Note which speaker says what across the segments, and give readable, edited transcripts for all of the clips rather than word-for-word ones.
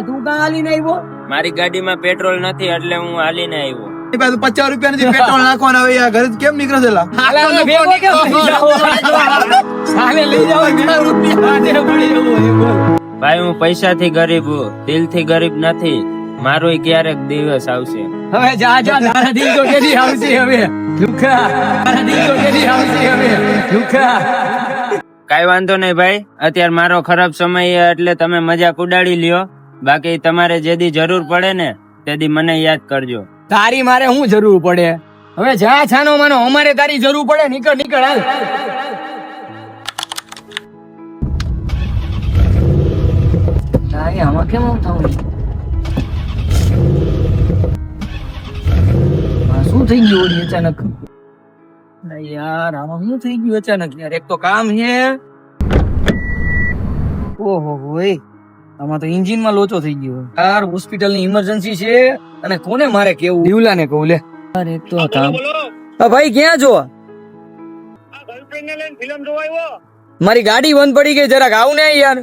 Speaker 1: તું કાં હાલીને આવ્યો?
Speaker 2: મારી ગાડીમાં પેટ્રોલ નથી એટલે હું હાલીને આવ્યો.
Speaker 3: 50 રૂપિયા નથી પેટ્રોલ નાખવાના હવે યાર ઘરે કેમ નીકળે છે લા?
Speaker 1: હાલા ભેગો કેમ લઈ જાઓ? હાલે લઈ જાઓ, ઘણા રૂપિયા હાથે પડી જવો.
Speaker 2: ભાઈ હું પૈસાથી ગરીબ હું, દિલથી ગરીબ નથી. મારોય ક્યારેક દિવસ આવશે.
Speaker 1: હવે જા જા, તારા દિલ તો કેદી આવશે હવે દુખા, તારા દિલ તો કેદી આવશે હવે દુખા.
Speaker 2: કાઈ વાંધો નહીં ભાઈ, અત્યારે મારો ખરાબ સમય છે એટલે તમે મજાક ઉડાડી લ્યો. બાકી તમારે જેદી જરૂર પડે ને તેદી મને યાદ કરજો.
Speaker 1: તારી મારે શું જરૂર પડે? હવે જા છાનો માનો, અમારે તારી જરૂર પડે. નીકળ નીકળ હાલ. તારી આમાં કેમ આમ થવું? શું થઈ ગયું ઓલી અચાનક? યાર આમાં શું થઈ ગયું અચાનક યાર? એક તો કામ છે. ઓહો હોય, આમાં તો એન્જિન માં લોચો થઈ ગયો યાર. હોસ્પિટલ ની ઇમરજન્સી છે અને કોને મારે કેવું? દીવલા ને કહું લે. યાર એક તો કામ. હા ભાઈ ક્યાં છો?
Speaker 4: ગર્લફ્રેન્ડ ને લઈને ફિલ્મ જોવા આવ્યો.
Speaker 1: મારી ગાડી બંધ પડી ગઈ, જરાક આવું ને યાર.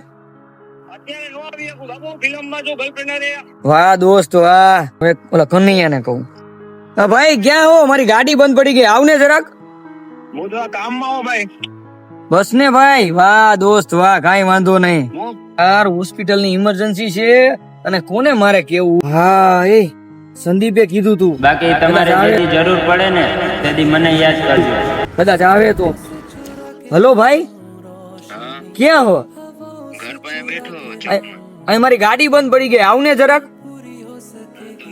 Speaker 4: અત્યારે નો આવી શકું બાબુ, ફિલ્મ માં જો ગર્લફ્રેન્ડ ને.
Speaker 1: વાહ દોસ્ત વાહ. હવે ઓલા કનૈયા ને કહું. હા ભાઈ ક્યાં હો? મારી ગાડી બંધ પડી ગઈ, આવ ને જરાક.
Speaker 4: હું તો કામમાં હો ભાઈ.
Speaker 1: બસ ને ભાઈ. વાહ દોસ્ત વાહ, કાઈ વાંધો નહીં યાર. હોસ્પિટલ ની ઇમરજન્સી છે અને કોને મારે કેવું? હા એ સંદીપે કીધું તું.
Speaker 2: બાકી તમારે જેદી જરૂર પડે ને તેદી મને યાદ કરજો.
Speaker 1: કદાચ આવે તો. હલો ભાઈ, ક્યાં હો?
Speaker 4: ઘર પાસે બેઠો
Speaker 1: અહીં મારી ગાડી બંધ પડી ગઈ, આવ ને જરાક.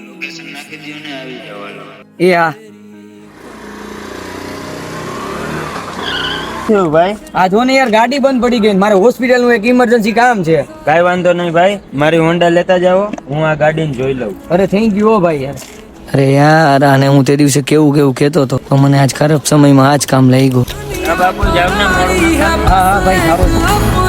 Speaker 4: લોકેશન નાખી દો ને આવી જવાનું.
Speaker 1: એ હા.
Speaker 2: શું ભાઈ?
Speaker 1: આ જો ને યાર, ગાડી બંધ પડી ગઈ. મારે હોસ્પિટલ નું એક ઇમરજન્સી કામ છે.
Speaker 2: કાઈ વાંધો નહીં ભાઈ, મારી હોન્ડા લેતા જાઓ, હું આ ગાડીને જોઈ લઉં.
Speaker 1: અરે થેન્ક યુ ભાઈ યાર. અરે યાર, આને હું તે દિવસે કેવું કેવું કેતો હતો, તો મને આજ ખરાબ સમયમાં આજ કામ લઈ ગયો.
Speaker 2: બાપુ જાવ ને, મારું
Speaker 1: હા હા ભાઈ સારું.